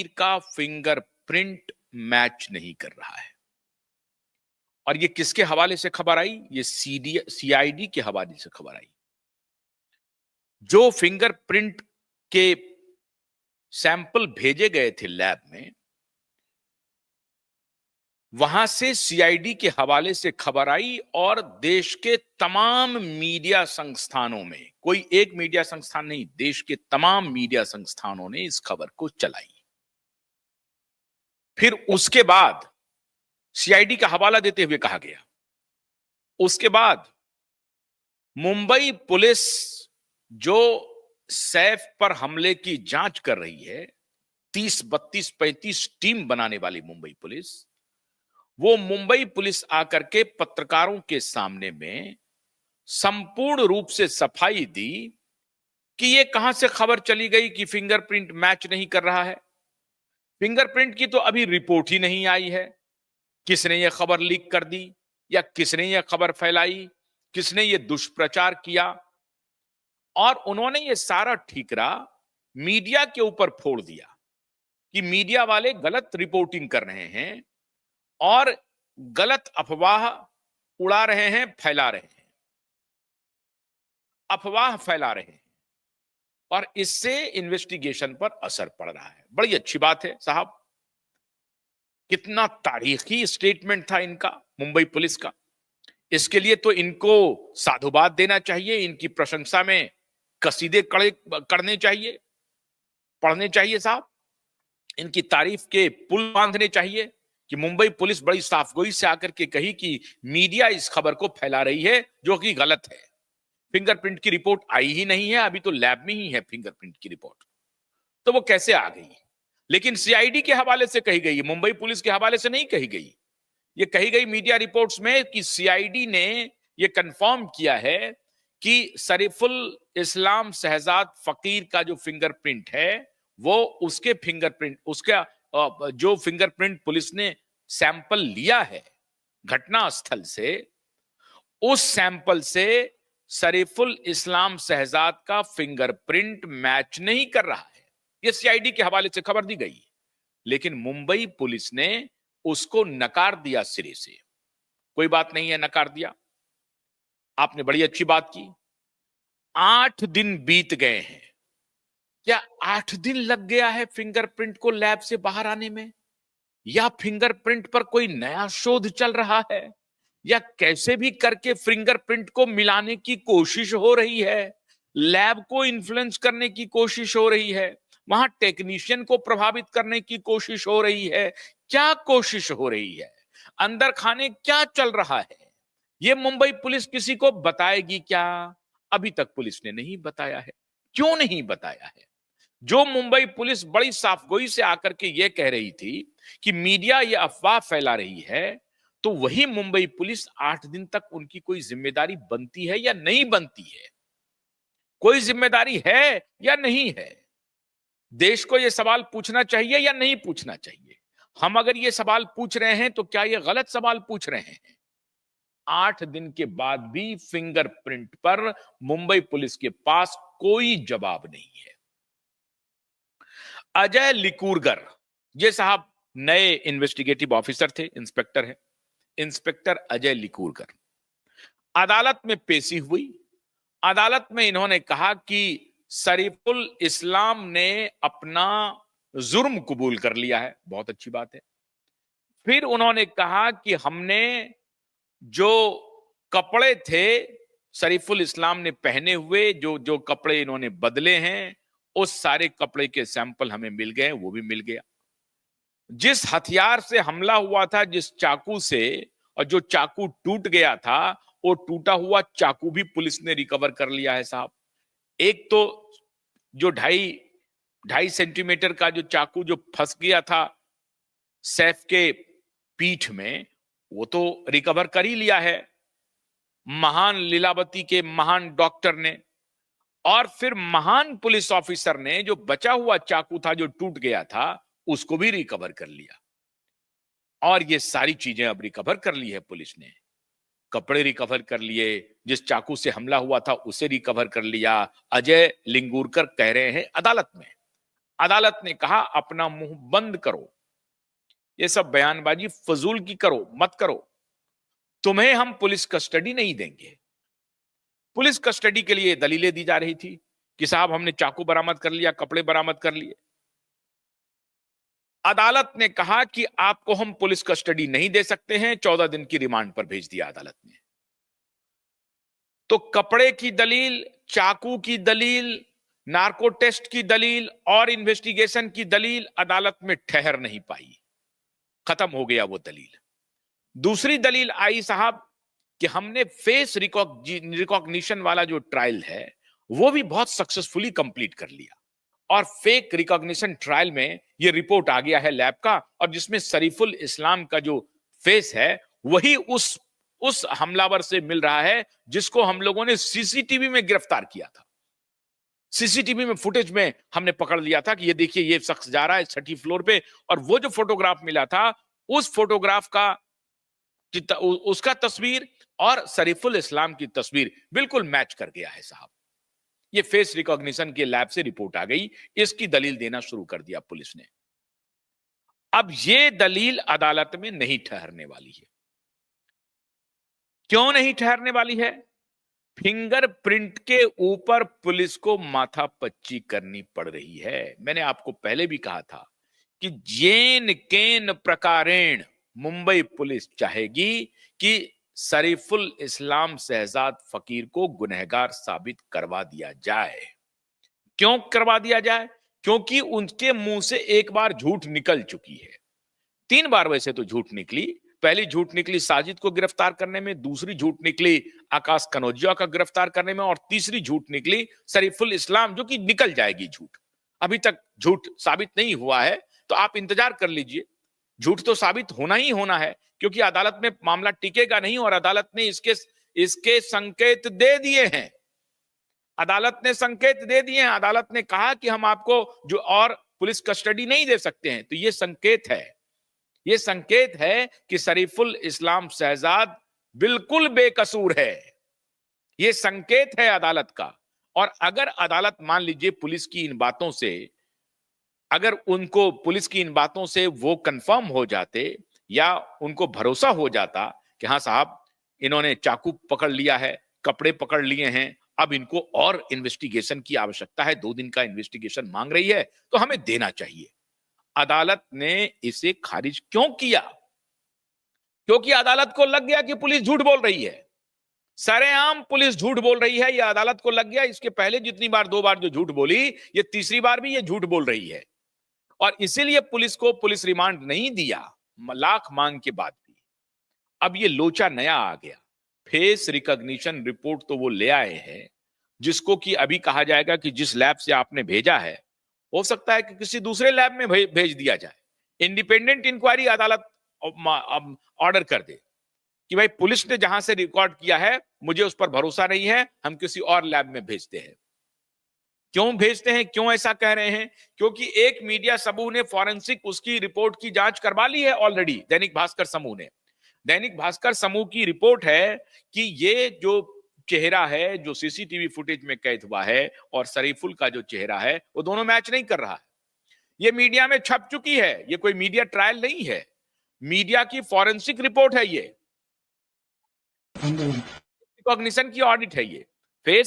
का fingerprint match नहीं कर रहा है। और ये किसके हवाले से खबर आई? ये सीआईडी के हवाले से खबर आई। जो फिंगरप्रिंट के सैंपल भेजे गए थे लैब में, वहां से सीआईडी के हवाले से खबर आई और देश के तमाम मीडिया संस्थानों में, कोई एक मीडिया संस्थान नहीं, देश के तमाम मीडिया संस्थानों ने इस खबर को चलाई। फिर उसके बाद सीआईडी का हवाला देते हुए कहा गया, उसके बाद मुंबई पुलिस जो सैफ पर हमले की जांच कर रही है, 30, 32, 35 टीम बनाने वाली मुंबई पुलिस, वो मुंबई पुलिस आकर के पत्रकारों के सामने में संपूर्ण रूप से सफाई दी कि ये कहां से खबर चली गई कि फिंगरप्रिंट मैच नहीं कर रहा है। फिंगरप्रिंट की तो अभी रिपोर्ट ही नहीं आई है। किसने ये खबर लीक कर दी या किसने ये खबर फैलाई, किसने ये दुष्प्रचार किया? और उन्होंने ये सारा ठीकरा मीडिया के ऊपर फोड़ दिया कि मीडिया वाले गलत रिपोर्टिंग कर रहे हैं और गलत अफवाह उड़ा रहे हैं, फैला रहे हैं, अफवाह फैला रहे हैं, और इससे इन्वेस्टिगेशन पर असर पड़ रहा है। बड़ी अच्छी बात है साहब, कितना तारीखी स्टेटमेंट था इनका, मुंबई पुलिस का। इसके लिए तो इनको साधुवाद देना चाहिए, इनकी प्रशंसा में कसीदे करने चाहिए, पढ़ने चाहिए साहब, इनकी तारीफ के पुल बांधने चाहिए कि मुंबई पुलिस बड़ी साफगोई से आकर के कही कि मीडिया इस खबर को फैला रही है जो कि गलत है। फिंगरप्रिंट की रिपोर्ट आई ही नहीं है, अभी तो लैब में ही है फिंगरप्रिंट की रिपोर्ट, तो वो कैसे आ गई? लेकिन सीआईडी के हवाले से कही गई, मुंबई पुलिस के हवाले से नहीं कही गई। ये कही गई मीडिया रिपोर्ट्स में कि सीआईडी ने ये कंफर्म किया है कि शरीफुल इस्लाम शहजाद फकीर का जो फिंगरप्रिंट है, वो उसके फिंगरप्रिंट, उसका जो फिंगरप्रिंट पुलिस ने सैंपल लिया है घटना स्थल से, उस सैंपल से शरीफुल इस्लाम शहजाद का फिंगरप्रिंट मैच नहीं कर रहा है। यह सीआईडी के हवाले से खबर दी गई, लेकिन मुंबई पुलिस ने उसको नकार दिया सिरे से। कोई बात नहीं है, नकार दिया, आपने बड़ी अच्छी बात की। 8 दिन बीत गए हैं, क्या 8 दिन लग गया है फिंगरप्रिंट को लैब से बाहर आने में, या फिंगरप्रिंट पर कोई नया शोध चल रहा है, या कैसे भी करके फिंगरप्रिंट को मिलाने की कोशिश हो रही है, लैब को इन्फ्लुएंस करने की कोशिश हो रही है, वहां टेक्नीशियन को प्रभावित करने की कोशिश हो रही है? क्या कोशिश हो रही है? अंदर खाने क्या चल रहा है? ये मुंबई पुलिस किसी को बताएगी क्या? अभी तक पुलिस ने नहीं बताया है। क्यों नहीं बताया है? जो मुंबई पुलिस बड़ी साफगोई से आकर के यह कह रही थी कि मीडिया ये अफवाह फैला रही है, तो वही मुंबई पुलिस 8 दिन तक उनकी कोई जिम्मेदारी बनती है या नहीं बनती है? कोई जिम्मेदारी है या नहीं है? देश को यह सवाल पूछना चाहिए या नहीं पूछना चाहिए? हम अगर ये सवाल पूछ रहे हैं तो क्या ये गलत सवाल पूछ रहे हैं? 8 दिन के बाद भी फिंगरप्रिंट पर मुंबई पुलिस के पास कोई जवाब नहीं है। अजय लिकुरगर, ये साहब नए इन्वेस्टिगेटिव ऑफिसर थे, इंस्पेक्टर है, इंस्पेक्टर अजय लिकुरगर। अदालत में पेशी हुई। अदालत में इन्होंने कहा कि शरीफुल इस्लाम ने अपना जुर्म कबूल कर लिया है। बहुत अच्छी बात है। फिर उन्होंने कहा कि हमने जो कपड़े थे शरीफुल इस्लाम ने पहने हुए, जो जो कपड़े इन्होंने बदले हैं, उस सारे कपड़े के सैंपल हमें मिल गए, वो भी मिल गया। जिस हथियार से हमला हुआ था, जिस चाकू से, और जो चाकू टूट गया था, वो टूटा हुआ चाकू भी पुलिस ने रिकवर कर लिया है साहब। एक तो जो 2.5 सेंटीमीटर का जो चाकू जो फंस गया था सैफ के पीठ में, वो तो रिकवर कर ही लिया है महान लीलावती के महान डॉक्टर ने। और फिर महान पुलिस ऑफिसर ने जो बचा हुआ चाकू था जो टूट गया था, उसको भी रिकवर कर लिया। और ये सारी चीजें अब रिकवर कर ली है पुलिस ने। कपड़े रिकवर कर लिए, जिस चाकू से हमला हुआ था उसे रिकवर कर लिया। अजय लिंगूरकर कह रहे हैं अदालत में, अदालत ने कहा अपना मुंह बंद करो, ये सब बयानबाजी फजूल की करो मत करो, तुम्हें हम पुलिस कस्टडी नहीं देंगे। पुलिस कस्टडी के लिए दलीलें दी जा रही थी कि साहब हमने चाकू बरामद कर लिया, कपड़े बरामद कर लिए। अदालत ने कहा कि आपको हम पुलिस कस्टडी नहीं दे सकते हैं, 14 दिन की रिमांड पर भेज दिया अदालत ने। तो कपड़े की दलील, चाकू की दलील, नार्को टेस्ट की दलील और इन्वेस्टिगेशन की दलील अदालत में ठहर नहीं पाई, खत्म हो गया वो दलील। दूसरी दलील आई साहब कि हमने फेस रिकॉग्निशन वाला जो ट्रायल है वो भी बहुत सक्सेसफुली कंप्लीट कर लिया, और फेक रिकॉग्निशन ट्रायल में ये रिपोर्ट आ गया है लैब का, और जिसमें शरीफुल इस्लाम का जो फेस है वही उस हमलावर से मिल रहा है जिसको हम लोगों ने सीसीटीवी में गिरफ्तार किया था। सीसीटीवी में फुटेज में हमने पकड़ लिया था कि ये देखिए ये शख्स जा रहा है 6ठी फ्लोर पे, और वो जो फोटोग्राफ मिला था उस फोटोग्राफ का उसका तस्वीर और शरीफुल इस्लाम की तस्वीर बिल्कुल मैच कर गया है साहब। ये फेस रिकॉग्निशन के लैब से रिपोर्ट आ गई, इसकी दलील देना शुरू कर दिया पुलिस ने। अब ये दलील अदालत में नहीं ठहरने वाली है। क्यों नहीं ठहरने वाली है? फिंगरप्रिंट के ऊपर पुलिस को माथापच्ची करनी पड़ रही है। मैंने आपको पहले भी कहा था कि जेन केन प्रकारेण मुंबई पुलिस चाहेगी कि शरीफुल इस्लाम शहजाद फकीर को गुनहगार साबित करवा दिया जाए। क्यों करवा दिया जाए? क्योंकि उनके मुंह से एक बार झूठ निकल चुकी है, 3 बार वैसे तो झूठ निकली। पहली झूठ निकली साजिद को गिरफ्तार करने में, दूसरी झूठ निकली आकाश कनौजिया का गिरफ्तार करने में, और तीसरी झूठ निकली शरीफुल इस्लाम, जो कि निकल जाएगी झूठ। अभी तक झूठ साबित नहीं हुआ है, तो आप इंतजार कर लीजिए। झूठ तो साबित होना ही होना है, क्योंकि अदालत में मामला टिकेगा नहीं, और अदालत ने इसके संकेत दे दिए हैं। अदालत ने संकेत दे दिए हैं। अदालत ने कहा कि हम आपको जो और पुलिस कस्टडी नहीं दे सकते हैं। तो ये संकेत है, ये संकेत है कि शरीफुल इस्लाम शहजाद बिल्कुल बेकसूर है। ये संकेत है अदालत का। और अगर अदालत मान लीजिए पुलिस की इन बातों से, अगर उनको पुलिस की इन बातों से वो कंफर्म हो जाते, या उनको भरोसा हो जाता कि हाँ साहब इन्होंने चाकू पकड़ लिया है, कपड़े पकड़ लिए हैं, अब इनको और इन्वेस्टिगेशन की आवश्यकता है, 2 दिन का इन्वेस्टिगेशन मांग रही है, तो हमें देना चाहिए। अदालत ने इसे खारिज क्यों किया? क्योंकि अदालत को लग गया कि पुलिस झूठ बोल रही है। सरेआम पुलिस झूठ बोल रही है, यह अदालत को लग गया। इसके पहले जितनी बार 2 बार जो झूठ बोली, ये तीसरी बार भी ये झूठ बोल रही है, और इसीलिए पुलिस को पुलिस रिमांड नहीं दिया, लाख मांग के बाद भी। अब ये लोचा नया आ गया। फेस रिकॉग्निशन रिपोर्ट तो वो ले आए हैं, जिसको कि अभी कहा जाएगा कि जिस लैब से आपने भेजा है, हो सकता है कि किसी दूसरे लैब में भेज दिया जाए। इंडिपेंडेंट इंक्वायरी अदालत ऑर्डर कर दे कि भाई पुलिस ने जहां से रिकॉर्ड किया है, मुझे उस पर भरोसा नहीं है, हम किसी और लैब में भेजते हैं। क्यों भेजते हैं, क्यों ऐसा कह रहे हैं? क्योंकि एक मीडिया समूह ने फॉरेंसिक उसकी रिपोर्ट की जांच करवा ली है ऑलरेडी। दैनिक भास्कर समूह ने, दैनिक भास्कर समूह की रिपोर्ट है कि ये जो चेहरा है जो सीसीटीवी फुटेज में कैद हुआ है और शरीफुल का जो चेहरा है, वो दोनों मैच नहीं कर रहा है। ये मीडिया में छप चुकी है, ये कोई मीडिया ट्रायल नहीं है, मीडिया की फॉरेंसिक रिपोर्ट है, ये रिकॉग्निशन की ऑडिट है ये।